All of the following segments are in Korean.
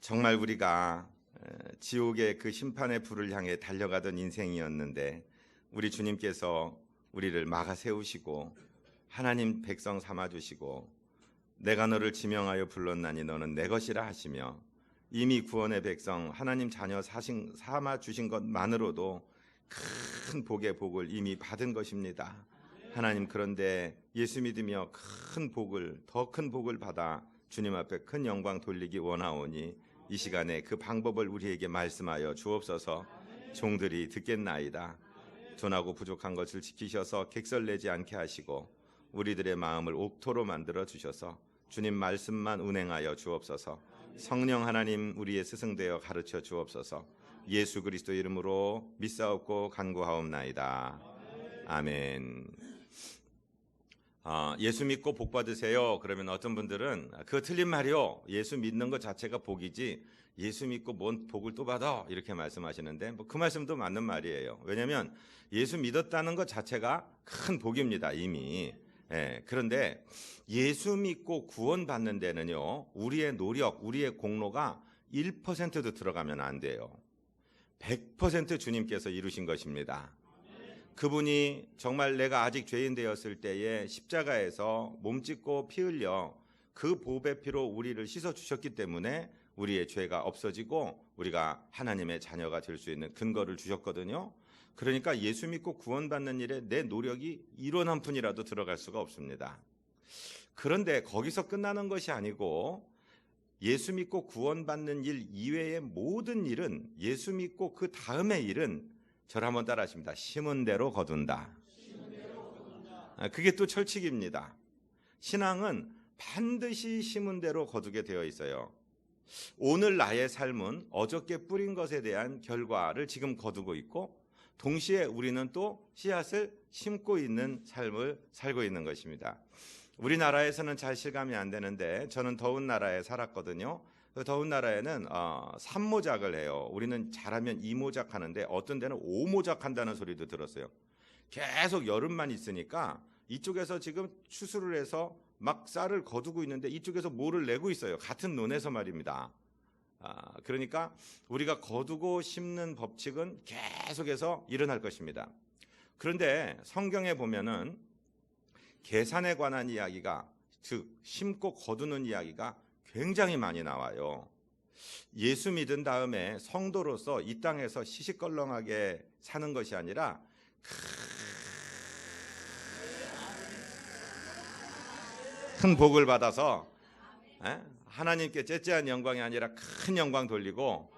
정말 우리가 지옥의 그 심판의 불을 향해 달려가던 인생이었는데 우리 주님께서 우리를 막아 세우시고 하나님 백성 삼아 주시고 내가 너를 지명하여 불렀나니 너는 내 것이라 하시며 이미 구원의 백성 하나님 자녀 삼아 주신 것만으로도 큰 복의 복을 이미 받은 것입니다. 하나님, 그런데 예수 믿으며 더 큰 복을 받아 주님 앞에 큰 영광 돌리기 원하오니 이 시간에 그 방법을 우리에게 말씀하여 주옵소서. 종들이 듣겠나이다. 둔하고 부족한 것을 지키셔서 객설내지 않게 하시고 우리들의 마음을 옥토로 만들어 주셔서 주님 말씀만 운행하여 주옵소서. 성령 하나님 우리의 스승되어 가르쳐 주옵소서. 예수 그리스도 이름으로 믿사옵고 간구하옵나이다. 아멘. 예수 믿고 복 받으세요. 그러면 어떤 분들은 그거 틀린 말이요. 예수 믿는 것 자체가 복이지 예수 믿고 뭔 복을 또 받아 이렇게 말씀하시는데 그 말씀도 맞는 말이에요. 왜냐하면 예수 믿었다는 것 자체가 큰 복입니다. 이미. 그런데 예수 믿고 구원받는 데는요, 우리의 노력, 우리의 공로가 1%도 들어가면 안 돼요. 100% 주님께서 이루신 것입니다. 그분이 정말 내가 아직 죄인 되었을 때에 십자가에서 몸짓고 피 흘려 그 보배 피로 우리를 씻어 주셨기 때문에 우리의 죄가 없어지고 우리가 하나님의 자녀가 될 수 있는 근거를 주셨거든요. 그러니까 예수 믿고 구원받는 일에 내 노력이 1원 한 푼이라도 들어갈 수가 없습니다. 그런데 거기서 끝나는 것이 아니고 예수 믿고 구원받는 일 이외의 모든 일은, 예수 믿고 그 다음의 일은 저를 한번 따라 하십니다. 심은 대로 거둔다. 그게 또 철칙입니다. 신앙은 반드시 심은 대로 거두게 되어 있어요. 오늘 나의 삶은 어저께 뿌린 것에 대한 결과를 지금 거두고 있고 동시에 우리는 또 씨앗을 심고 있는 삶을 살고 있는 것입니다. 우리나라에서는 잘 실감이 안 되는데 저는 더운 나라에 살았거든요. 그 더운 나라에는 3모작을 해요. 우리는 잘하면 2모작 하는데 어떤 데는 5모작 한다는 소리도 들었어요. 계속 여름만 있으니까 이쪽에서 지금 추수를 해서 막 쌀을 거두고 있는데 이쪽에서 모를 내고 있어요. 같은 논에서 말입니다. 그러니까 우리가 거두고 심는 법칙은 계속해서 일어날 것입니다. 그런데 성경에 보면은 계산에 관한 이야기가, 즉 심고 거두는 이야기가 굉장히 많이 나와요. 예수 믿은 다음에 성도로서 이 땅에서 시시껄렁하게 사는 것이 아니라 큰 복을 받아서 하나님께 째째한 영광이 아니라 큰 영광 돌리고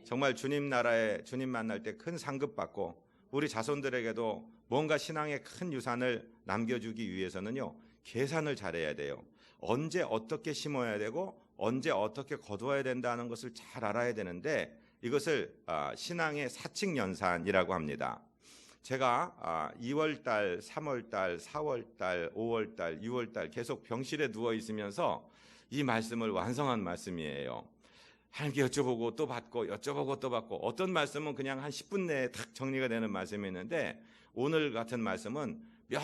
정말 주님 나라에 주님 만날 때 큰 상급 받고 우리 자손들에게도 뭔가 신앙의 큰 유산을 남겨주기 위해서는요, 계산을 잘해야 돼요. 언제 어떻게 심어야 되고 언제 어떻게 거두어야 된다는 것을 잘 알아야 되는데 이것을 신앙의 사칙연산이라고 합니다. 제가 2월달, 3월달, 4월달, 5월달, 6월달 계속 병실에 누워 있으면서 이 말씀을 완성한 말씀이에요. 하나님께 여쭤보고 또 받고 여쭤보고 또 받고, 어떤 말씀은 그냥 한 10분 내에 딱 정리가 되는 말씀이 있는데 오늘 같은 말씀은 몇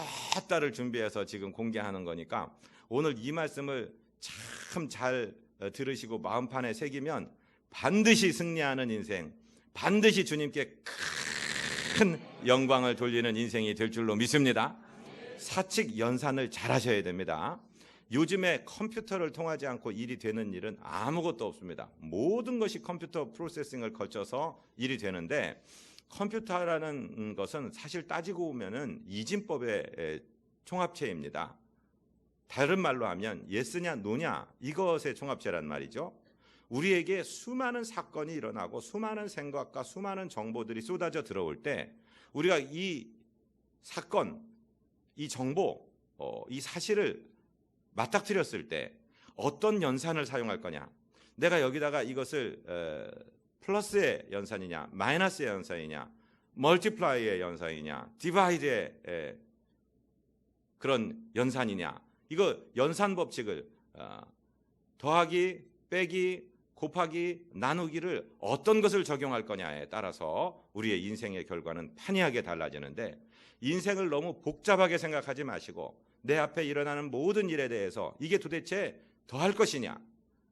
달을 준비해서 지금 공개하는 거니까 오늘 이 말씀을 참 잘 들으시고 마음판에 새기면 반드시 승리하는 인생, 반드시 주님께 큰 영광을 돌리는 인생이 될 줄로 믿습니다. 사칙 연산을 잘 하셔야 됩니다. 요즘에 컴퓨터를 통하지 않고 일이 되는 일은 아무것도 없습니다. 모든 것이 컴퓨터 프로세싱을 거쳐서 일이 되는데, 컴퓨터라는 것은 사실 따지고 보면은 이진법의 총합체입니다. 다른 말로 하면 예스냐 노냐 이것의 총합체란 말이죠. 우리에게 수많은 사건이 일어나고 수많은 생각과 수많은 정보들이 쏟아져 들어올 때 우리가 이 사건, 이 정보, 이 사실을 맞닥뜨렸을 때 어떤 연산을 사용할 거냐, 내가 여기다가 이것을 플러스의 연산이냐 마이너스의 연산이냐 멀티플라이의 연산이냐 디바이드의 그런 연산이냐, 이거 연산 법칙을 더하기, 빼기, 곱하기, 나누기를 어떤 것을 적용할 거냐에 따라서 우리의 인생의 결과는 판이하게 달라지는데, 인생을 너무 복잡하게 생각하지 마시고 내 앞에 일어나는 모든 일에 대해서 이게 도대체 더할 것이냐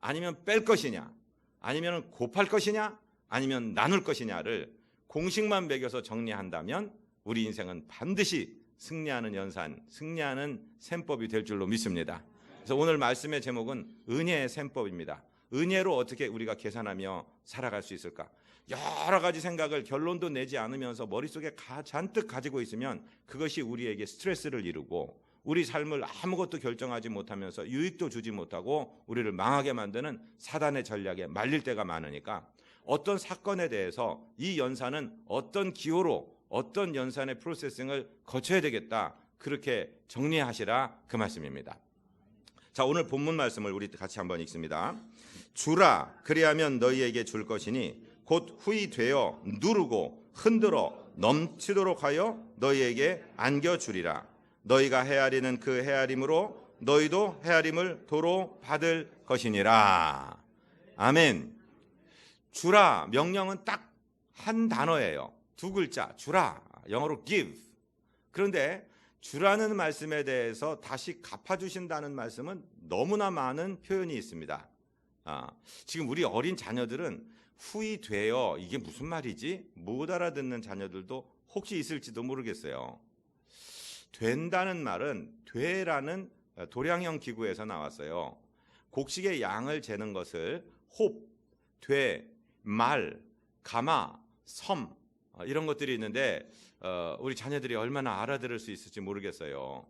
아니면 뺄 것이냐, 아니면 곱할 것이냐 아니면 나눌 것이냐를 공식만 매겨서 정리한다면 우리 인생은 반드시 승리하는 연산, 승리하는 셈법이 될 줄로 믿습니다. 그래서 오늘 말씀의 제목은 은혜의 셈법입니다. 은혜로 어떻게 우리가 계산하며 살아갈 수 있을까? 여러 가지 생각을 결론도 내지 않으면서 머릿속에 잔뜩 가지고 있으면 그것이 우리에게 스트레스를 이루고 우리 삶을 아무것도 결정하지 못하면서 유익도 주지 못하고 우리를 망하게 만드는 사단의 전략에 말릴 때가 많으니까 어떤 사건에 대해서 이 연산은 어떤 기호로 어떤 연산의 프로세싱을 거쳐야 되겠다, 그렇게 정리하시라, 그 말씀입니다. 자, 오늘 본문 말씀을 우리 같이 한번 읽습니다. 주라, 그리하면 너희에게 줄 것이니 곧 후히 되어 누르고 흔들어 넘치도록 하여 너희에게 안겨주리라. 너희가 헤아리는 그 헤아림으로 너희도 헤아림을 도로 받을 것이니라. 아멘. 주라 명령은 딱 한 단어예요. 두 글자, 주라, 영어로 give. 그런데 주라는 말씀에 대해서 다시 갚아주신다는 말씀은 너무나 많은 표현이 있습니다. 지금 우리 어린 자녀들은 후이 되어, 이게 무슨 말이지? 못 알아듣는 자녀들도 혹시 있을지도 모르겠어요. 된다는 말은 되라는 도량형 기구에서 나왔어요. 곡식의 양을 재는 것을 홉, 되, 말, 가마, 섬, 이런 것들이 있는데 우리 자녀들이 얼마나 알아들을 수 있을지 모르겠어요.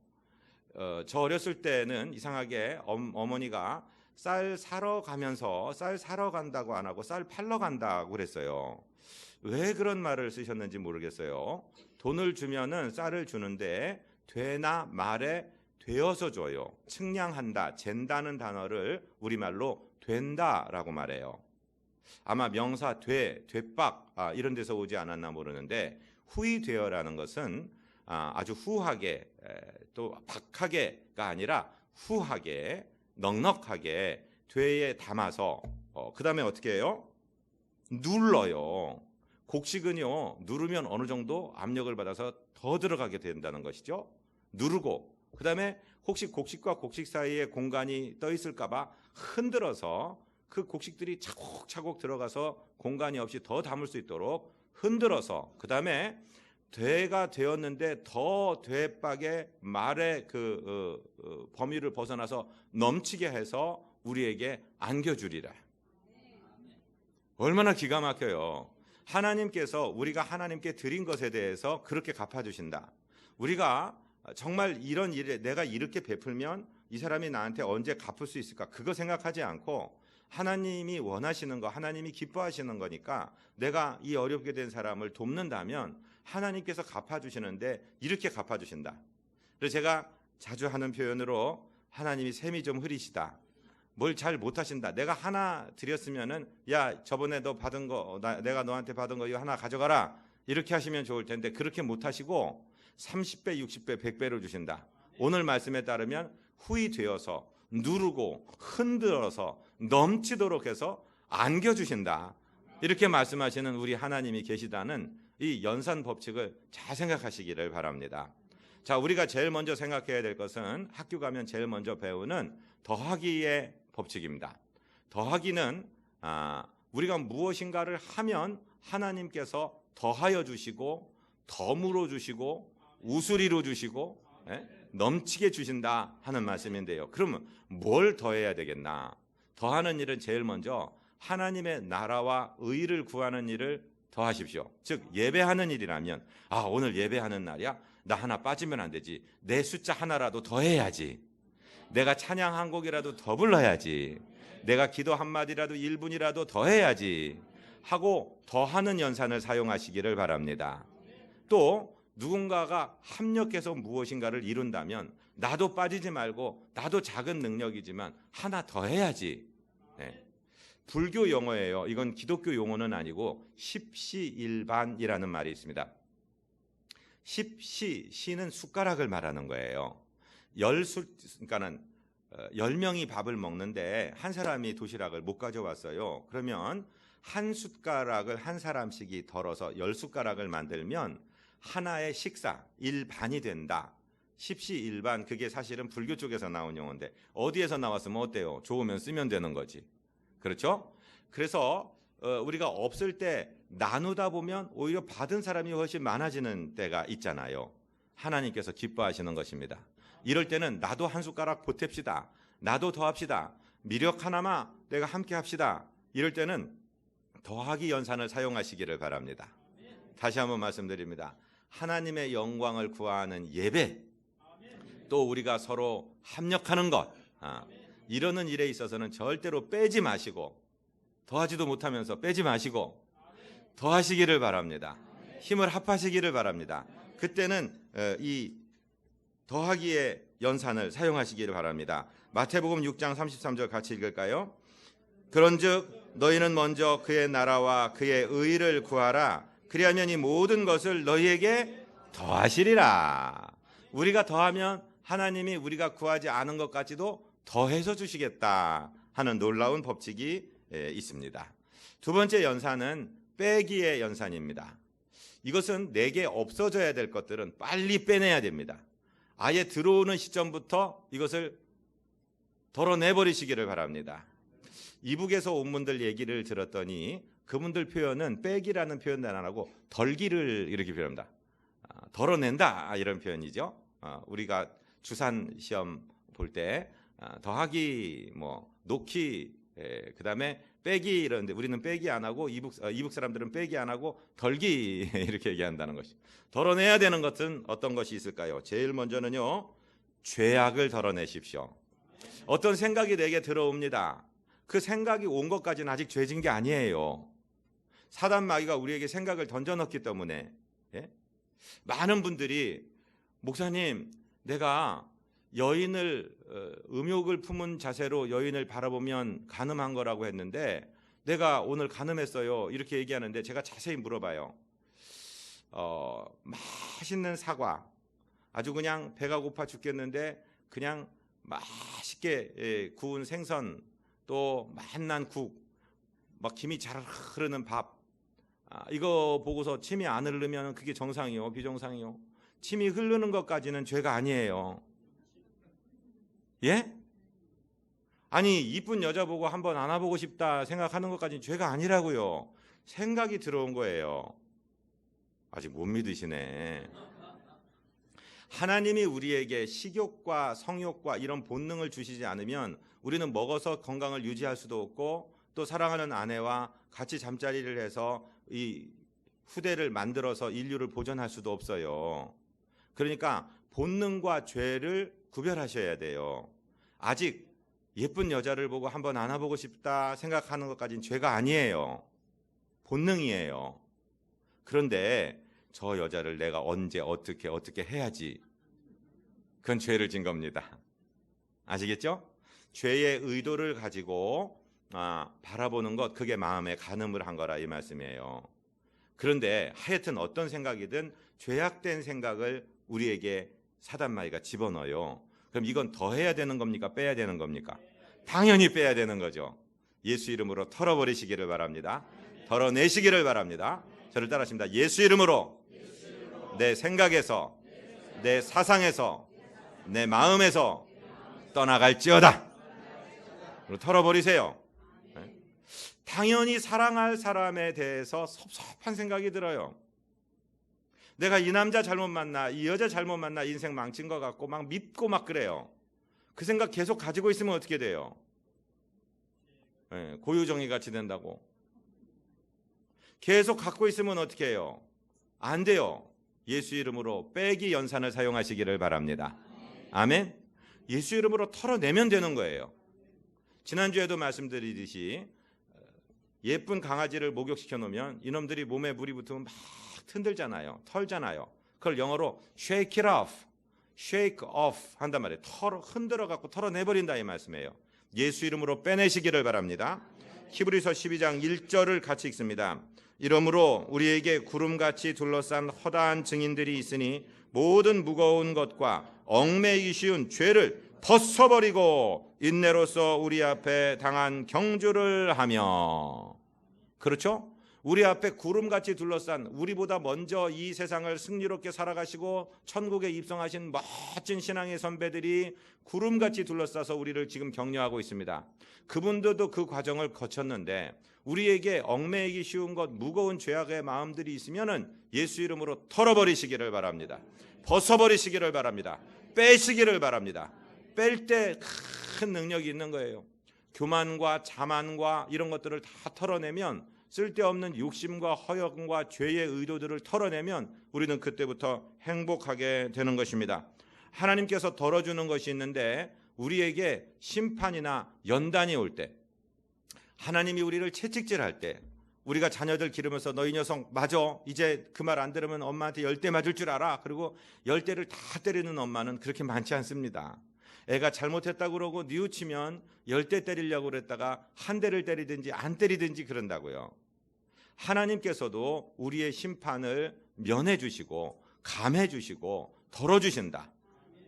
저 어렸을 때는 이상하게 어머니가 쌀 사러 가면서 쌀 사러 간다고 안 하고 쌀 팔러 간다고 그랬어요. 왜 그런 말을 쓰셨는지 모르겠어요. 돈을 주면은 쌀을 주는데 되나 말에 되어서 줘요. 측량한다, 잰다는 단어를 우리말로 된다라고 말해요. 아마 명사 되, 되박 이런 데서 오지 않았나 모르는데 후이 되어라는 것은 아주 후하게, 또 박하게가 아니라 후하게, 넉넉하게 되에 담아서 그 다음에 어떻게 해요? 눌러요. 곡식은요, 누르면 어느 정도 압력을 받아서 더 들어가게 된다는 것이죠. 누르고 그 다음에 혹시 곡식과 곡식 사이에 공간이 떠 있을까 봐 흔들어서 그 곡식들이 차곡차곡 들어가서 공간이 없이 더 담을 수 있도록 흔들어서, 그 다음에 되가 되었는데 더 되박의 말의 범위를 벗어나서 넘치게 해서 우리에게 안겨주리라. 얼마나 기가 막혀요. 하나님께서 우리가 하나님께 드린 것에 대해서 그렇게 갚아주신다. 우리가 정말 이런 일에 내가 이렇게 베풀면 이 사람이 나한테 언제 갚을 수 있을까, 그거 생각하지 않고 하나님이 원하시는 거, 하나님이 기뻐하시는 거니까 내가 이 어렵게 된 사람을 돕는다면 하나님께서 갚아주시는데 이렇게 갚아주신다. 그래서 제가 자주 하는 표현으로 하나님이 셈이 좀 흐리시다, 뭘 잘 못하신다. 내가 하나 드렸으면은 야, 저번에 너 받은 거, 내가 너한테 받은 거 이거 하나 가져가라, 이렇게 하시면 좋을 텐데 그렇게 못하시고 30배, 60배, 100배로 주신다. 오늘 말씀에 따르면 후이 되어서 누르고 흔들어서 넘치도록 해서 안겨주신다. 이렇게 말씀하시는 우리 하나님이 계시다는 이 연산 법칙을 잘 생각하시기를 바랍니다. 자, 우리가 제일 먼저 생각해야 될 것은 학교 가면 제일 먼저 배우는 더하기의 법칙입니다. 더하기는 우리가 무엇인가를 하면 하나님께서 더하여 주시고 덤으로 주시고 우수리로 주시고 넘치게 주신다 하는 말씀인데요. 그러면 뭘 더해야 되겠나? 더하는 일은 제일 먼저 하나님의 나라와 의를 구하는 일을 더하십시오. 즉 예배하는 일이라면 오늘 예배하는 날이야, 나 하나 빠지면 안 되지, 내 숫자 하나라도 더해야지, 내가 찬양 한 곡이라도 더 불러야지, 내가 기도 한마디라도 1분이라도 더해야지 하고 더하는 연산을 사용하시기를 바랍니다. 또 누군가가 합력해서 무엇인가를 이룬다면 나도 빠지지 말고, 나도 작은 능력이지만 하나 더 해야지. 불교 용어예요. 이건 기독교 용어는 아니고 십시일반이라는 말이 있습니다. 시는 숟가락을 말하는 거예요. 그러니까는 10명이 밥을 먹는데 한 사람이 도시락을 못 가져왔어요. 그러면 한 숟가락을 한 사람씩이 덜어서 10숟가락을 만들면 하나의 식사 1반이 된다. 십시일반, 그게 사실은 불교 쪽에서 나온 용어인데 어디에서 나왔으면 어때요? 좋으면 쓰면 되는 거지. 그렇죠? 그래서 우리가 없을 때 나누다 보면 오히려 받은 사람이 훨씬 많아지는 때가 있잖아요. 하나님께서 기뻐하시는 것입니다. 이럴 때는 나도 한 숟가락 보탭시다. 나도 더합시다. 미력 하나마 내가 함께 합시다. 이럴 때는 더하기 연산을 사용하시기를 바랍니다. 다시 한번 말씀드립니다. 하나님의 영광을 구하는 예배, 또 우리가 서로 합력하는 것, 이러는 일에 있어서는 절대로 빼지 마시고, 더하지도 못하면서 빼지 마시고 더하시기를 바랍니다. 힘을 합하시기를 바랍니다. 그때는 이 더하기의 연산을 사용하시기를 바랍니다. 마태복음 6장 33절 같이 읽을까요? 그런즉 너희는 먼저 그의 나라와 그의 의를 구하라. 그리하면 이 모든 것을 너희에게 더하시리라. 우리가 더하면 하나님이 우리가 구하지 않은 것까지도 더해서 주시겠다 하는 놀라운 법칙이 있습니다. 두 번째 연산은 빼기의 연산입니다. 이것은 내게 없어져야 될 것들은 빨리 빼내야 됩니다. 아예 들어오는 시점부터 이것을 덜어내버리시기를 바랍니다. 이북에서 온 분들 얘기를 들었더니 그분들 표현은 빼기라는 표현도 안 하고 덜기를 이렇게 표현합니다. 덜어낸다 이런 표현이죠. 우리가 주산 시험 볼 때 더하기, 놓기, 그다음에 빼기 이러는데 우리는 빼기 안 하고 이북 사람들은 빼기 안 하고 덜기 이렇게 얘기한다는 것이. 덜어내야 되는 것은 어떤 것이 있을까요? 제일 먼저는요, 죄악을 덜어내십시오. 어떤 생각이 내게 들어옵니다. 그 생각이 온 것까지는 아직 죄진 게 아니에요. 사단 마귀가 우리에게 생각을 던져넣기 때문에 많은 분들이 목사님, 내가 여인을 음욕을 품은 자세로 여인을 바라보면 간음한 거라고 했는데 내가 오늘 간음했어요. 이렇게 얘기하는데 제가 자세히 물어봐요. 맛있는 사과, 아주 그냥 배가 고파 죽겠는데 그냥 맛있게 구운 생선, 또 맛난 국, 막 김이 잘 흐르는 밥, 이거 보고서 침이 안 흐르면 그게 정상이요, 비정상이요? 침이 흐르는 것까지는 죄가 아니에요. 예? 아니, 이쁜 여자 보고 한번 안아보고 싶다 생각하는 것까지는 죄가 아니라고요. 생각이 들어온 거예요. 아직 못 믿으시네. 하나님이 우리에게 식욕과 성욕과 이런 본능을 주시지 않으면 우리는 먹어서 건강을 유지할 수도 없고, 또 사랑하는 아내와 같이 잠자리를 해서 이 후대를 만들어서 인류를 보존할 수도 없어요. 그러니까 본능과 죄를 구별하셔야 돼요. 아직 예쁜 여자를 보고 한번 안아보고 싶다 생각하는 것까지는 죄가 아니에요. 본능이에요. 그런데 저 여자를 내가 언제 어떻게 해야지, 그건 죄를 진 겁니다. 아시겠죠? 죄의 의도를 가지고 바라보는 것, 그게 마음에 간음을 한 거라 이 말씀이에요. 그런데 하여튼 어떤 생각이든 죄악된 생각을 우리에게 사단 마귀가 집어넣어요. 그럼 이건 더 해야 되는 겁니까? 빼야 되는 겁니까? 당연히 빼야 되는 거죠. 예수 이름으로 털어버리시기를 바랍니다. 덜어내시기를 바랍니다. 저를 따라하십니다. 예수 이름으로 내 생각에서, 내 사상에서, 내 마음에서 떠나갈지어다. 털어버리세요. 당연히 사랑할 사람에 대해서 섭섭한 생각이 들어요. 내가 이 남자 잘못 만나, 이 여자 잘못 만나 인생 망친 것 같고 막 믿고 막 그래요. 그 생각 계속 가지고 있으면 어떻게 돼요? 고유정이 같이 된다고. 계속 갖고 있으면 어떻게 해요? 안 돼요. 예수 이름으로 빼기 연산을 사용하시기를 바랍니다. 아멘. 예수 이름으로 털어내면 되는 거예요. 지난주에도 말씀드리듯이 예쁜 강아지를 목욕시켜 놓으면 이놈들이 몸에 물이 붙으면 막 흔들잖아요. 털잖아요. 그걸 영어로 shake it off, shake off 한단 말이에요. 흔들어 갖고 털어내버린다 이 말씀이에요. 예수 이름으로 빼내시기를 바랍니다. 히브리서 12장 1절을 같이 읽습니다. 이러므로 우리에게 구름같이 둘러싼 허다한 증인들이 있으니 모든 무거운 것과 얽매이기 쉬운 죄를 벗어버리고 인내로서 우리 앞에 당한 경주를 하며. 그렇죠? 우리 앞에 구름같이 둘러싼, 우리보다 먼저 이 세상을 승리롭게 살아가시고 천국에 입성하신 멋진 신앙의 선배들이 구름같이 둘러싸서 우리를 지금 격려하고 있습니다. 그분들도 그 과정을 거쳤는데 우리에게 얽매이기 쉬운 것, 무거운 죄악의 마음들이 있으면은 예수 이름으로 털어버리시기를 바랍니다. 벗어버리시기를 바랍니다. 빼시기를 바랍니다. 뺄 때 큰 능력이 있는 거예요. 교만과 자만과 이런 것들을 다 털어내면, 쓸데없는 욕심과 허영과 죄의 의도들을 털어내면 우리는 그때부터 행복하게 되는 것입니다. 하나님께서 덜어주는 것이 있는데, 우리에게 심판이나 연단이 올 때, 하나님이 우리를 채찍질할 때, 우리가 자녀들 기르면서 너희 녀석 맞아, 이제 그 말 안 들으면 엄마한테 10대 맞을 줄 알아, 그리고 10대를 다 때리는 엄마는 그렇게 많지 않습니다. 애가 잘못했다고 그러고 뉘우치면 10대 때리려고 그랬다가 한 대를 때리든지 안 때리든지 그런다고요. 하나님께서도 우리의 심판을 면해 주시고 감해 주시고 덜어 주신다.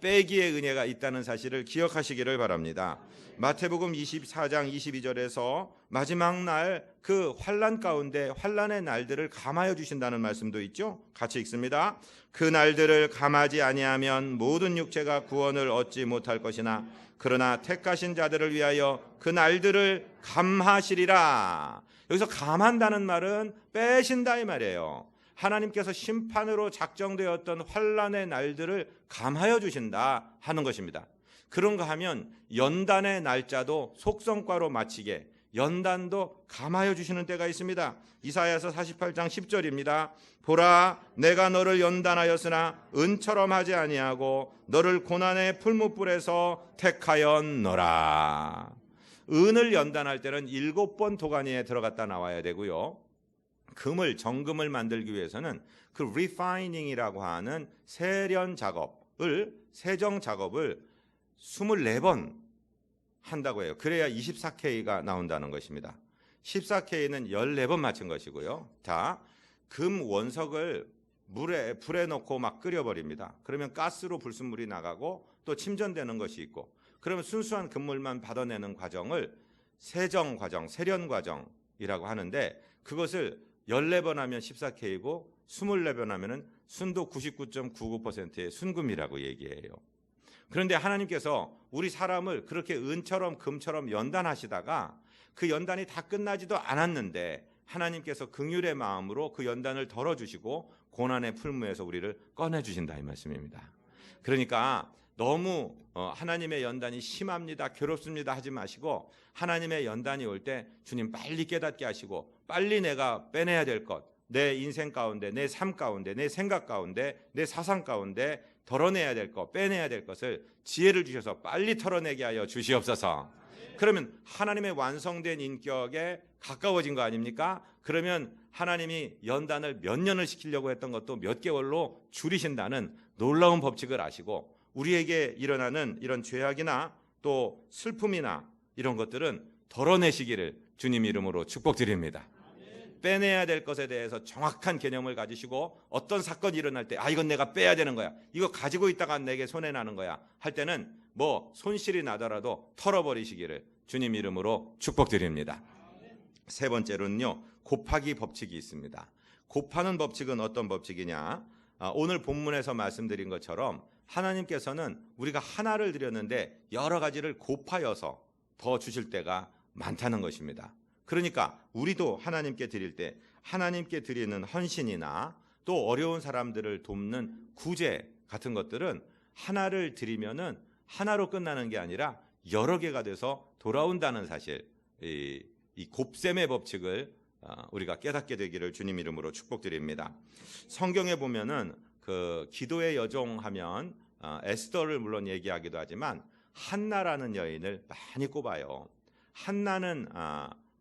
빼기의 은혜가 있다는 사실을 기억하시기를 바랍니다. 마태복음 24장 22절에서 마지막 날 그 환난 가운데 환난의 날들을 감하여 주신다는 말씀도 있죠. 같이 읽습니다. 그 날들을 감하지 아니하면 모든 육체가 구원을 얻지 못할 것이나 그러나 택하신 자들을 위하여 그 날들을 감하시리라. 여기서 감한다는 말은 빼신다 이 말이에요. 하나님께서 심판으로 작정되었던 환난의 날들을 감하여 주신다 하는 것입니다. 그런가 하면 연단의 날짜도 속성과로 맞추게 연단도 감하여 주시는 때가 있습니다. 이사야서 48장 10절입니다. 보라, 내가 너를 연단하였으나 은처럼 하지 아니하고 너를 고난의 풀무불에서 택하였노라. 은을 연단할 때는 7번 도가니에 들어갔다 나와야 되고요. 금을, 정금을 만들기 위해서는 그 refining이라고 하는 세련 작업을, 세정 작업을 24번 한다고 해요. 그래야 24K가 나온다는 것입니다. 14K는 14번 맞춘 것이고요. 자, 금 원석을 불에 넣고 막 끓여버립니다. 그러면 가스로 불순물이 나가고 또 침전되는 것이 있고, 그러면 순수한 금물만 받아내는 과정을 세정 과정, 세련 과정이라고 하는데, 그것을 14번 하면 14K고 24번 하면 순도 99.99%의 순금이라고 얘기해요. 그런데 하나님께서 우리 사람을 그렇게 은처럼 금처럼 연단하시다가 그 연단이 다 끝나지도 않았는데 하나님께서 긍휼의 마음으로 그 연단을 덜어주시고 고난의 풀무에서 우리를 꺼내주신다 이 말씀입니다. 그러니까 너무 하나님의 연단이 심합니다, 괴롭습니다 하지 마시고, 하나님의 연단이 올 때 주님 빨리 깨닫게 하시고 빨리 내가 빼내야 될 것, 내 인생 가운데, 내 삶 가운데, 내 생각 가운데, 내 사상 가운데 덜어내야 될 것, 빼내야 될 것을 지혜를 주셔서 빨리 털어내게 하여 주시옵소서. 그러면 하나님의 완성된 인격에 가까워진 거 아닙니까? 그러면 하나님이 연단을 몇 년을 시키려고 했던 것도 몇 개월로 줄이신다는 놀라운 법칙을 아시고, 우리에게 일어나는 이런 죄악이나 또 슬픔이나 이런 것들은 덜어내시기를 주님 이름으로 축복드립니다. 빼내야 될 것에 대해서 정확한 개념을 가지시고, 어떤 사건이 일어날 때 이건 내가 빼야 되는 거야, 이거 가지고 있다가 내게 손해나는 거야 할 때는 뭐 손실이 나더라도 털어버리시기를 주님 이름으로 축복드립니다. 세 번째로는요, 곱하기 법칙이 있습니다. 곱하는 법칙은 어떤 법칙이냐? 오늘 본문에서 말씀드린 것처럼 하나님께서는 우리가 하나를 드렸는데 여러 가지를 곱하여서 더 주실 때가 많다는 것입니다. 그러니까 우리도 하나님께 드릴 때 하나님께 드리는 헌신이나 또 어려운 사람들을 돕는 구제 같은 것들은 하나를 드리면은 하나로 끝나는 게 아니라 여러 개가 돼서 돌아온다는 사실, 이 곱셈의 법칙을 우리가 깨닫게 되기를 주님 이름으로 축복드립니다. 성경에 보면은 그 기도의 여종하면 에스더를 물론 얘기하기도 하지만 한나라는 여인을 많이 꼽아요. 한나는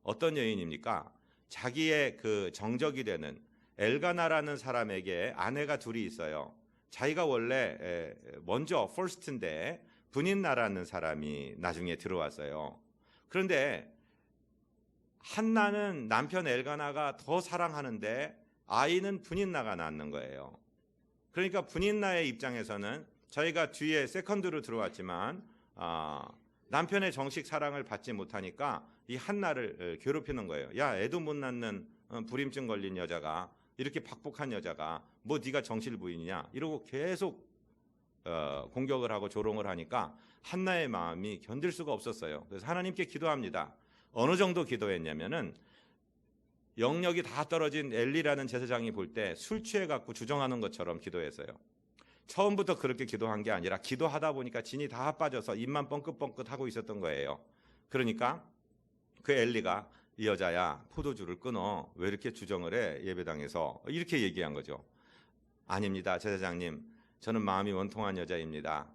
어떤 여인입니까? 자기의 그 정적이 되는 엘가나라는 사람에게 아내가 둘이 있어요. 자기가 원래 먼저 퍼스트인데 분인나라는 사람이 나중에 들어왔어요. 그런데 한나는 남편 엘가나가 더 사랑하는데 아이는 분인나가 낳는 거예요. 그러니까 분인나의 입장에서는 저희가 뒤에 세컨드로 들어왔지만 남편의 정식 사랑을 받지 못하니까 이 한나를 괴롭히는 거예요. 야, 애도 못 낳는 불임증 걸린 여자가, 이렇게 박복한 여자가 뭐 네가 정실 부인이냐 이러고 계속 공격을 하고 조롱을 하니까 한나의 마음이 견딜 수가 없었어요. 그래서 하나님께 기도합니다. 어느 정도 기도했냐면은 영역이 다 떨어진 엘리라는 제사장이 볼 때 술 취해갖고 주정하는 것처럼 기도했어요. 처음부터 그렇게 기도한 게 아니라 기도하다 보니까 진이 다 빠져서 입만 뻥긋뻥긋 하고 있었던 거예요. 그러니까 그 엘리가 이 여자야 포도주를 끊어 왜 이렇게 주정을 해 예배당에서 이렇게 얘기한 거죠. 아닙니다 제사장님, 저는 마음이 원통한 여자입니다.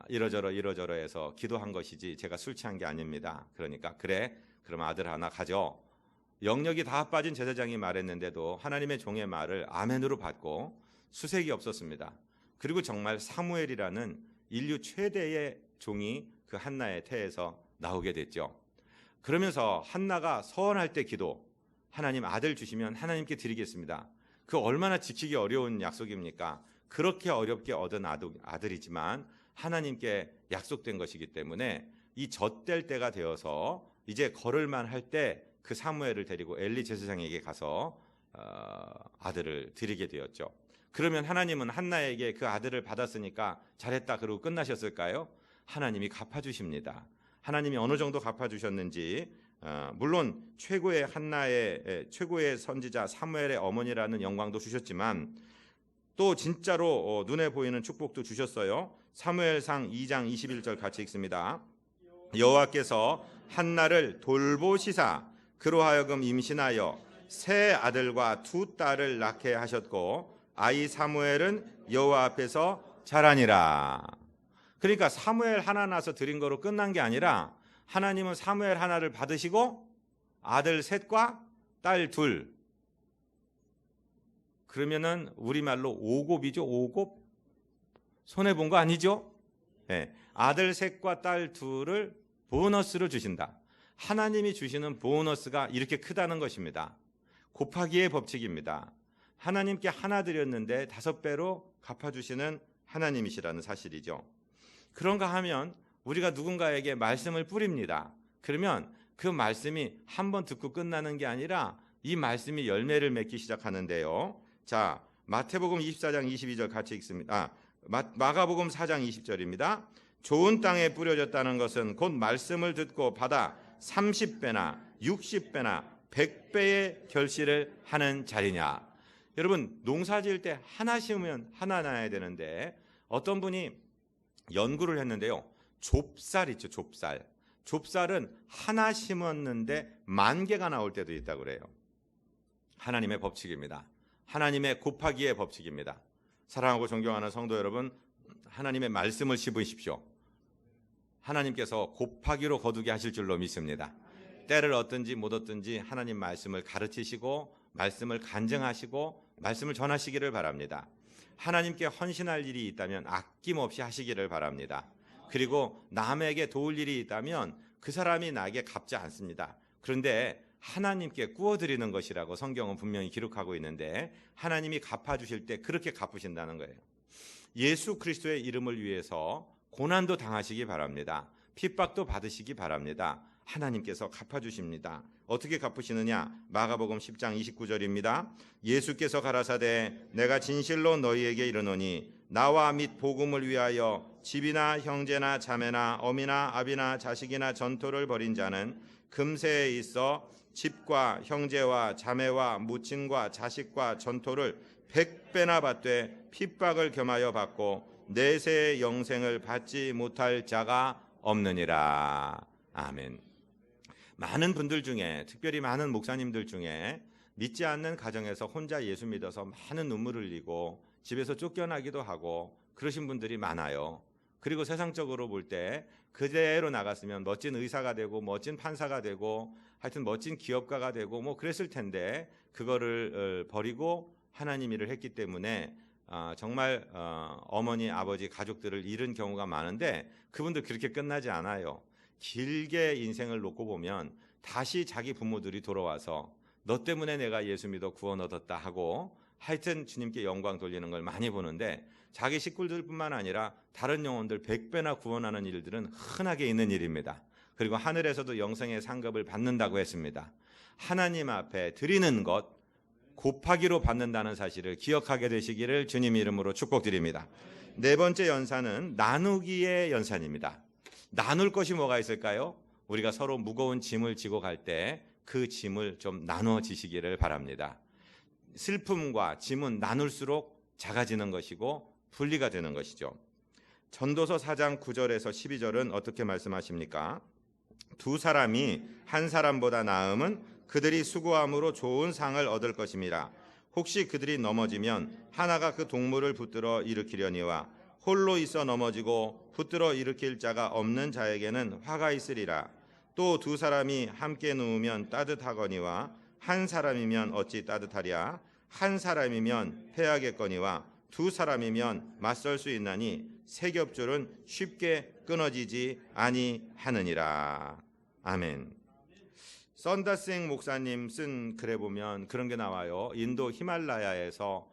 이러저러 해서 기도한 것이지 제가 술 취한 게 아닙니다. 그러니까 그래 그럼 아들 하나 가져. 영역이 다 빠진 제사장이 말했는데도 하나님의 종의 말을 아멘으로 받고 수색이 없었습니다. 그리고 정말 사무엘이라는 인류 최대의 종이 그 한나의 태에서 나오게 됐죠. 그러면서 한나가 서원할 때 기도, 하나님 아들 주시면 하나님께 드리겠습니다. 그 얼마나 지키기 어려운 약속입니까? 그렇게 어렵게 얻은 아들이지만 하나님께 약속된 것이기 때문에 이 젖될 때가 되어서 이제 걸을만 할 때 그 사무엘을 데리고 엘리 제사장에게 가서 아들을 드리게 되었죠. 그러면 하나님은 한나에게 그 아들을 받았으니까 잘했다 그러고 끝나셨을까요? 하나님이 갚아주십니다. 하나님이 어느 정도 갚아주셨는지, 물론 최고의 한나의 최고의 선지자 사무엘의 어머니라는 영광도 주셨지만 또 진짜로 눈에 보이는 축복도 주셨어요. 사무엘상 2장 21절 같이 읽습니다. 여호와께서 한나를 돌보시사 그로 하여금 임신하여 세 아들과 두 딸을 낳게 하셨고 아이 사무엘은 여호와 앞에서 자라니라. 그러니까 사무엘 하나 낳아서 드린 거로 끝난 게 아니라 하나님은 사무엘 하나를 받으시고 아들 셋과 딸 둘. 그러면은 우리말로 오곱이죠. 오곱. 손해본 거 아니죠? 네. 아들 셋과 딸 둘을 보너스로 주신다. 하나님이 주시는 보너스가 이렇게 크다는 것입니다. 곱하기의 법칙입니다. 하나님께 하나 드렸는데 5배로 갚아주시는 하나님이시라는 사실이죠. 그런가 하면 우리가 누군가에게 말씀을 뿌립니다. 그러면 그 말씀이 한 번 듣고 끝나는 게 아니라 이 말씀이 열매를 맺기 시작하는데요. 자, 마태복음 24장 22절 같이 읽습니다. 마가복음 4장 20절입니다. 좋은 땅에 뿌려졌다는 것은 곧 말씀을 듣고 받아 30배나 60배나 100배의 결실을 하는 자리냐. 여러분, 농사 지을 때 하나 심으면 하나 나야 되는데 어떤 분이 연구를 했는데요. 좁쌀 있죠, 좁쌀. 좁쌀은 하나 심었는데 10,000개가 나올 때도 있다고 그래요. 하나님의 법칙입니다. 하나님의 곱하기의 법칙입니다. 사랑하고 존경하는 성도 여러분, 하나님의 말씀을 씹으십시오. 하나님께서 곱하기로 거두게 하실 줄로 믿습니다. 때를 얻든지 못 얻든지 하나님 말씀을 가르치시고 말씀을 간증하시고 말씀을 전하시기를 바랍니다. 하나님께 헌신할 일이 있다면 아낌없이 하시기를 바랍니다. 그리고 남에게 도울 일이 있다면 그 사람이 나에게 갚지 않습니다. 그런데 하나님께 구워드리는 것이라고 성경은 분명히 기록하고 있는데 하나님이 갚아주실 때 그렇게 갚으신다는 거예요. 예수 그리스도의 이름을 위해서 고난도 당하시기 바랍니다. 핍박도 받으시기 바랍니다. 하나님께서 갚아주십니다. 어떻게 갚으시느냐? 마가복음 10장 29절입니다. 예수께서 가라사대 내가 진실로 너희에게 이르노니 나와 및 복음을 위하여 집이나 형제나 자매나 어미나 아비나 자식이나 전토를 벌인 자는 금세에 있어 집과 형제와 자매와 무친과 자식과 전토를 100배나 받되 핍박을 겸하여 받고 내세의 영생을 받지 못할 자가 없느니라. 아멘. 많은 분들 중에, 특별히 많은 목사님들 중에 믿지 않는 가정에서 혼자 예수 믿어서 많은 눈물을 흘리고 집에서 쫓겨나기도 하고 그러신 분들이 많아요. 그리고 세상적으로 볼 때 그대로 나갔으면 멋진 의사가 되고 멋진 판사가 되고 하여튼 멋진 기업가가 되고 뭐 그랬을 텐데 그거를 버리고 하나님 일을 했기 때문에 정말 어머니, 아버지, 가족들을 잃은 경우가 많은데 그분들 그렇게 끝나지 않아요. 길게 인생을 놓고 보면 다시 자기 부모들이 돌아와서 너 때문에 내가 예수 믿어 구원 얻었다 하고 하여튼 주님께 영광 돌리는 걸 많이 보는데 자기 식구들뿐만 아니라 다른 영혼들 100배나 구원하는 일들은 흔하게 있는 일입니다. 그리고 하늘에서도 영생의 상급을 받는다고 했습니다. 하나님 앞에 드리는 것 곱하기로 받는다는 사실을 기억하게 되시기를 주님 이름으로 축복드립니다. 네 번째 연산은 나누기의 연산입니다. 나눌 것이 뭐가 있을까요? 우리가 서로 무거운 짐을 지고 갈 때 그 짐을 좀 나눠지시기를 바랍니다. 슬픔과 짐은 나눌수록 작아지는 것이고 분리가 되는 것이죠. 전도서 4장 9절에서 12절은 어떻게 말씀하십니까? 두 사람이 한 사람보다 나음은 그들이 수고함으로 좋은 상을 얻을 것임이라. 혹시 그들이 넘어지면 하나가 그 동물을 붙들어 일으키려니와 홀로 있어 넘어지고 붙들어 일으킬 자가 없는 자에게는 화가 있으리라. 또 두 사람이 함께 누우면 따뜻하거니와 한 사람이면 어찌 따뜻하랴. 한 사람이면 패하겠거니와 두 사람이면 맞설 수 있나니 세 겹줄은 쉽게 끊어지지 아니하느니라. 아멘. 썬다생 목사님 쓴 글에 보면 그런 게 나와요. 인도 히말라야에서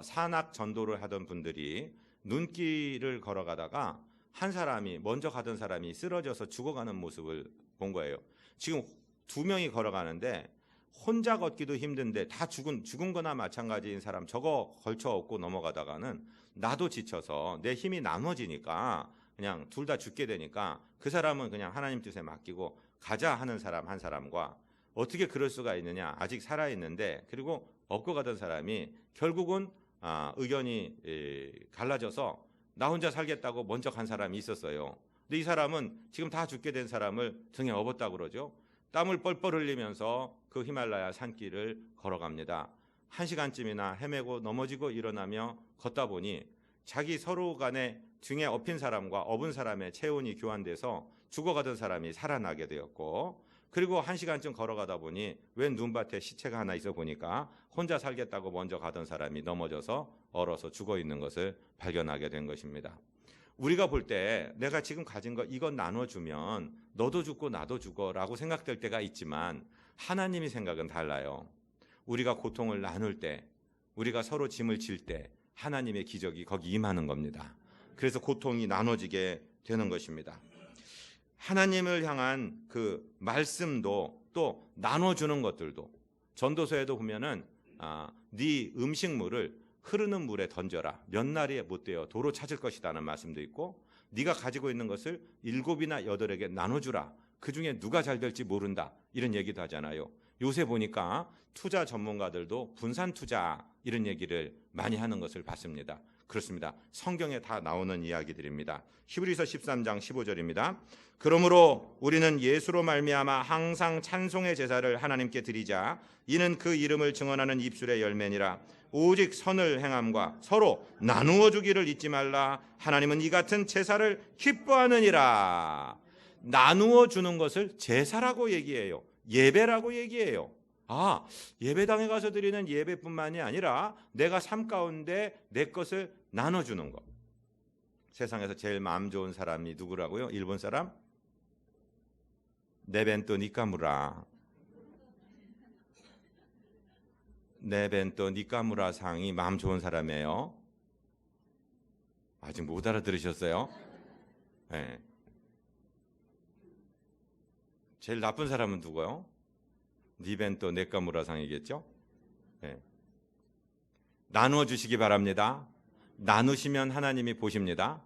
산악 전도를 하던 분들이 눈길을 걸어가다가 한 사람이 먼저 가던 사람이 쓰러져서 죽어가는 모습을 본 거예요. 지금 두 명이 걸어가는데 혼자 걷기도 힘든데 다 죽은 거나 마찬가지인 사람 저거 걸쳐 업고 넘어가다가는 나도 지쳐서 내 힘이 나눠지니까 그냥 둘 다 죽게 되니까 그 사람은 그냥 하나님 뜻에 맡기고 가자 하는 사람 한 사람과 어떻게 그럴 수가 있느냐, 아직 살아있는데 그리고 업고 가던 사람이 결국은 의견이 갈라져서 나 혼자 살겠다고 먼저 간 사람이 있었어요. 근데 이 사람은 지금 다 죽게 된 사람을 등에 업었다고 그러죠. 땀을 뻘뻘 흘리면서 그 히말라야 산길을 걸어갑니다. 1시간쯤이나 헤매고 넘어지고 일어나며 걷다 보니 자기 서로 간에 등에 업힌 사람과 업은 사람의 체온이 교환돼서 죽어가던 사람이 살아나게 되었고, 그리고 1시간쯤 걸어가다 보니 웬 눈밭에 시체가 하나 있어 보니까 혼자 살겠다고 먼저 가던 사람이 넘어져서 얼어서 죽어 있는 것을 발견하게 된 것입니다. 우리가 볼 때 내가 지금 가진 거 이건 나눠주면 너도 죽고 나도 죽어라고 생각될 때가 있지만 하나님의 생각은 달라요. 우리가 고통을 나눌 때, 우리가 서로 짐을 질 때 하나님의 기적이 거기 임하는 겁니다. 그래서 고통이 나눠지게 되는 것입니다. 하나님을 향한 그 말씀도 또 나눠주는 것들도 전도서에도 보면은 네 음식물을 흐르는 물에 던져라. 몇 날이 못 되어 도로 찾을 것이라는 말씀도 있고, 네가 가지고 있는 것을 7이나 8에게 나눠주라. 그중에 누가 잘 될지 모른다. 이런 얘기도 하잖아요. 요새 보니까 투자 전문가들도 분산 투자 이런 얘기를 많이 하는 것을 봤습니다. 그렇습니다. 성경에 다 나오는 이야기들입니다. 히브리서 13장 15절입니다. 그러므로 우리는 예수로 말미암아 항상 찬송의 제사를 하나님께 드리자. 이는 그 이름을 증언하는 입술의 열매니라. 오직 선을 행함과 서로 나누어 주기를 잊지 말라. 하나님은 이 같은 제사를 기뻐하느니라. 나누어 주는 것을 제사라고 얘기해요. 예배라고 얘기해요. 예배당에 가서 드리는 예배뿐만이 아니라 내가 삶 가운데 내 것을 나눠주는 것. 세상에서 제일 마음 좋은 사람이 누구라고요? 일본 사람? 네벤토 니카무라. 네벤토 니카무라 상이 마음 좋은 사람이에요. 아직 못 알아들으셨어요? 네. 제일 나쁜 사람은 누구요? 니벤토 네카무라 상이겠죠? 네. 나누어 주시기 바랍니다. 나누시면 하나님이 보십니다.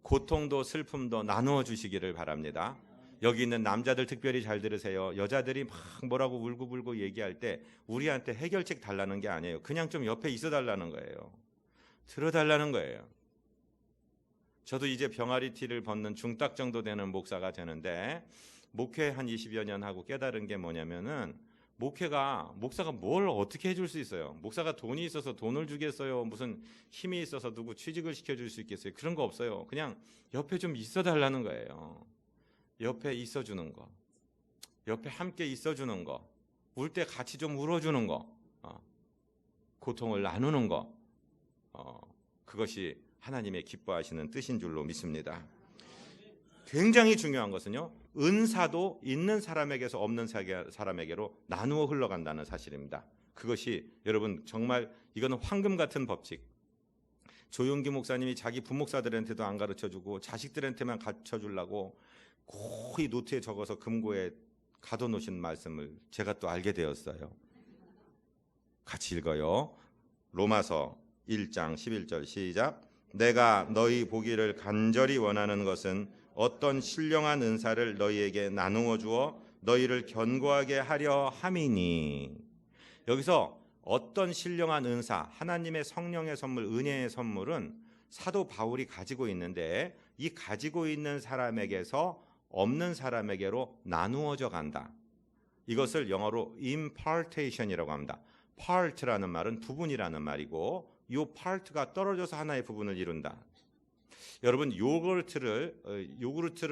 고통도 슬픔도 나누어 주시기를 바랍니다. 여기 있는 남자들 특별히 잘 들으세요. 여자들이 막 뭐라고 울고불고 얘기할 때 우리한테 해결책 달라는 게 아니에요. 그냥 좀 옆에 있어 달라는 거예요. 들어달라는 거예요. 저도 이제 병아리 티를 벗는 중딱 정도 되는 목사가 되는데, 목회 한 20여 년 하고 깨달은 게 뭐냐면은, 목사가 뭘 어떻게 해줄 수 있어요? 목사가 돈이 있어서 돈을 주겠어요? 무슨 힘이 있어서 누구 취직을 시켜줄 수 있겠어요? 그런 거 없어요. 그냥 옆에 좀 있어 달라는 거예요. 옆에 있어주는 거, 옆에 함께 있어주는 거, 울 때 같이 좀 울어주는 거, 고통을 나누는 거, 그것이 하나님의 기뻐하시는 뜻인 줄로 믿습니다. 굉장히 중요한 것은요, 은사도 있는 사람에게서 없는 사람에게로 나누어 흘러간다는 사실입니다. 그것이 여러분 정말 이거는 황금 같은 법칙. 조용기 목사님이 자기 부목사들한테도 안 가르쳐주고 자식들한테만 가르쳐주려고 고이 노트에 적어서 금고에 가둬놓으신 말씀을 제가 또 알게 되었어요. 같이 읽어요. 로마서 1장 11절 시작. 내가 너희 보기를 간절히 원하는 것은 어떤 신령한 은사를 너희에게 나누어 주어 너희를 견고하게 하려 함이니. 여기서 어떤 신령한 은사, 하나님의 성령의 선물, 은혜의 선물은 사도 바울이 가지고 있는데 이 가지고 있는 사람에게서 없는 사람에게로 나누어져 간다. 이것을 영어로 impartation이라고 합니다. part라는 말은 부분이라는 말이고 이 part가 떨어져서 하나의 부분을 이룬다. 여러분 요구르트를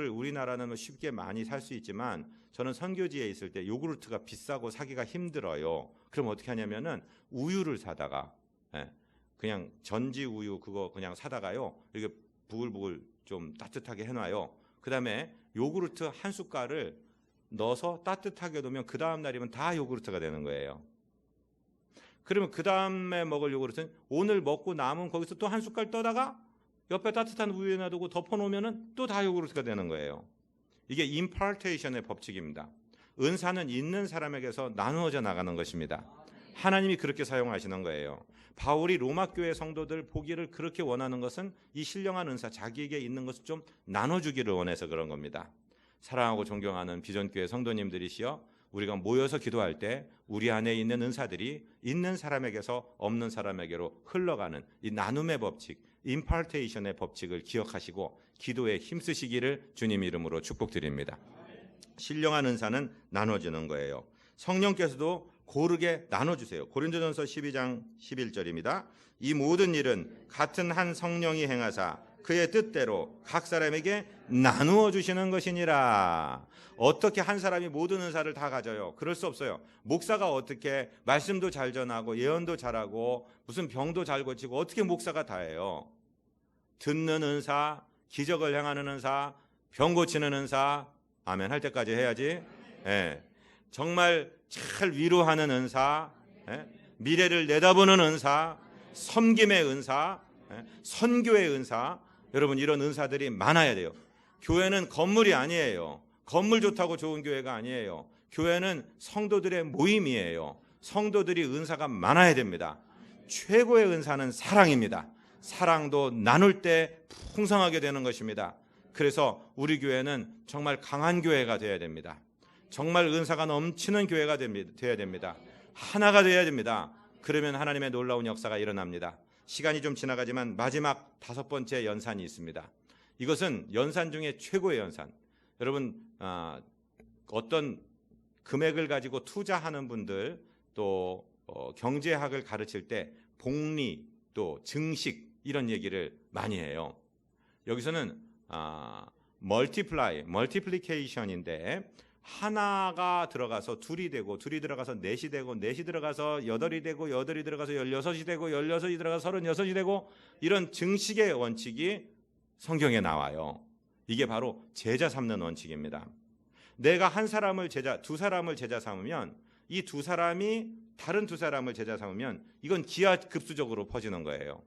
우리나라는 쉽게 많이 살 수 있지만 저는 선교지에 있을 때 요구르트가 비싸고 사기가 힘들어요. 그럼 어떻게 하냐면은 우유를 사다가 그냥 전지 우유 그거 그냥 사다가요. 이렇게 부글부글 좀 따뜻하게 해놔요. 그다음에 요구르트 한 숟갈을 넣어서 따뜻하게 놓으면 그 다음 날이면 다 요구르트가 되는 거예요. 그러면 그 다음에 먹을 요구르트는 오늘 먹고 남은 거기서 또 한 숟갈 떠다가 옆에 따뜻한 우유에 놔두고 덮어놓으면 또 다 요구르트가 되는 거예요. 이게 임파르테이션의 법칙입니다. 은사는 있는 사람에게서 나누어져 나가는 것입니다. 하나님이 그렇게 사용하시는 거예요. 바울이 로마 교회 성도들 보기를 그렇게 원하는 것은 이 신령한 은사, 자기에게 있는 것을 좀 나눠주기를 원해서 그런 겁니다. 사랑하고 존경하는 비전교회 성도님들이시여, 우리가 모여서 기도할 때 우리 안에 있는 은사들이 있는 사람에게서 없는 사람에게로 흘러가는 이 나눔의 법칙, 임파르테이션의 법칙을 기억하시고 기도에 힘쓰시기를 주님 이름으로 축복드립니다. 신령한 은사는 나눠지는 거예요. 성령께서도 고르게 나눠주세요. 고린도전서 12장 11절입니다. 이 모든 일은 같은 한 성령이 행하사 그의 뜻대로 각 사람에게 나누어 주시는 것이니라. 어떻게 한 사람이 모든 은사를 다 가져요? 그럴 수 없어요. 목사가 어떻게 말씀도 잘 전하고 예언도 잘하고 무슨 병도 잘 고치고 어떻게 목사가 다 해요? 듣는 은사, 기적을 행하는 은사, 병 고치는 은사, 아멘 할 때까지 해야지. 정말 잘 위로하는 은사, 미래를 내다보는 은사, 섬김의 은사, 선교의 은사, 여러분 이런 은사들이 많아야 돼요. 교회는 건물이 아니에요. 건물 좋다고 좋은 교회가 아니에요. 교회는 성도들의 모임이에요. 성도들이 은사가 많아야 됩니다. 최고의 은사는 사랑입니다. 사랑도 나눌 때 풍성하게 되는 것입니다. 그래서 우리 교회는 정말 강한 교회가 되어야 됩니다. 정말 은사가 넘치는 교회가 되어야 됩니다. 하나가 되어야 됩니다. 그러면 하나님의 놀라운 역사가 일어납니다. 시간이 좀 지나가지만 마지막 5번째 연산이 있습니다. 이것은 연산 중에 최고의 연산. 여러분 어떤 금액을 가지고 투자하는 분들 또 경제학을 가르칠 때 복리 또 증식 이런 얘기를 많이 해요. 여기서는 멀티플리케이션인데 하나가 들어가서 둘이 되고 둘이 들어가서 넷이 되고 넷이 들어가서 여덟이 되고 여덟이 들어가서 16이 되고 16이 들어가서 36이 되고 이런 증식의 원칙이 성경에 나와요. 이게 바로 제자 삼는 원칙입니다. 내가 한 사람을 두 사람을 제자 삼으면 이 두 사람이 다른 두 사람을 제자 삼으면 이건 기하급수적으로 퍼지는 거예요.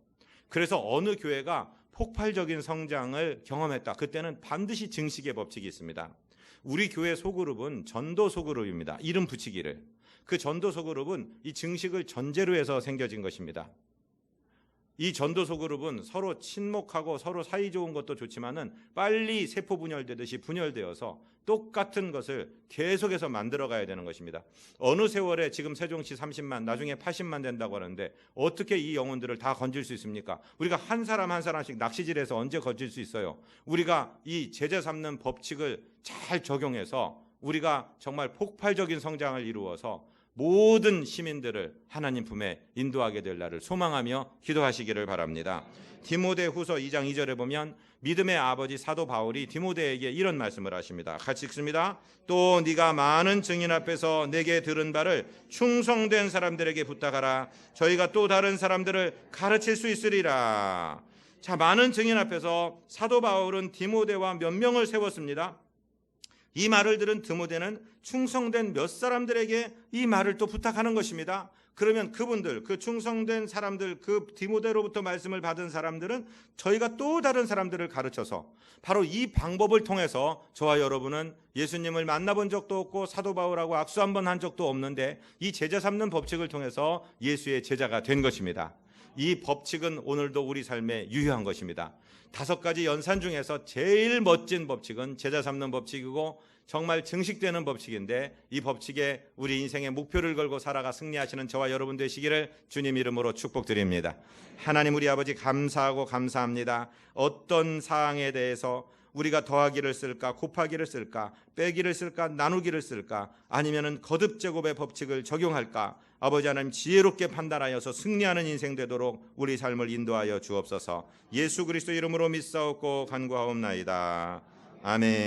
그래서 어느 교회가 폭발적인 성장을 경험했다. 그때는 반드시 증식의 법칙이 있습니다. 우리 교회 소그룹은 전도 소그룹입니다. 이름 붙이기를. 그 전도 소그룹은 이 증식을 전제로 해서 생겨진 것입니다. 이 전도 소그룹은 서로 친목하고 서로 사이 좋은 것도 좋지만은 빨리 세포 분열되듯이 분열되어서 똑같은 것을 계속해서 만들어 가야 되는 것입니다. 어느 세월에 지금 세종시 30만 나중에 80만 된다고 하는데 어떻게 이 영혼들을 다 건질 수 있습니까? 우리가 한 사람 한 사람씩 낚시질해서 언제 건질 수 있어요? 우리가 이 제자 삼는 법칙을 잘 적용해서 우리가 정말 폭발적인 성장을 이루어서 모든 시민들을 하나님 품에 인도하게 될 날을 소망하며 기도하시기를 바랍니다. 디모데후서 2장 2절에 보면 믿음의 아버지 사도 바울이 디모데에게 이런 말씀을 하십니다. 같이 읽습니다. 또 네가 많은 증인 앞에서 내게 들은 바를 충성된 사람들에게 부탁하라. 저희가 또 다른 사람들을 가르칠 수 있으리라. 자, 많은 증인 앞에서 사도 바울은 디모데와 몇 명을 세웠습니다. 이 말을 들은 디모데는 충성된 몇 사람들에게 이 말을 또 부탁하는 것입니다. 그러면 그분들, 그 충성된 사람들, 그 디모데로부터 말씀을 받은 사람들은 저희가 또 다른 사람들을 가르쳐서 바로 이 방법을 통해서 저와 여러분은 예수님을 만나본 적도 없고 사도 바울하고 악수 한번 한 적도 없는데 이 제자 삼는 법칙을 통해서 예수의 제자가 된 것입니다. 이 법칙은 오늘도 우리 삶에 유효한 것입니다. 5가지 연산 중에서 제일 멋진 법칙은 제자 삼는 법칙이고 정말 증식되는 법칙인데 이 법칙에 우리 인생의 목표를 걸고 살아가 승리하시는 저와 여러분 되시기를 주님 이름으로 축복드립니다. 하나님 우리 아버지 감사하고 감사합니다. 어떤 사항에 대해서 우리가 더하기를 쓸까, 곱하기를 쓸까, 빼기를 쓸까, 나누기를 쓸까, 아니면은 거듭 제곱의 법칙을 적용할까, 아버지 하나님 지혜롭게 판단하여서 승리하는 인생 되도록 우리 삶을 인도하여 주옵소서. 예수 그리스도 이름으로 믿사옵고 간구하옵나이다. 아멘.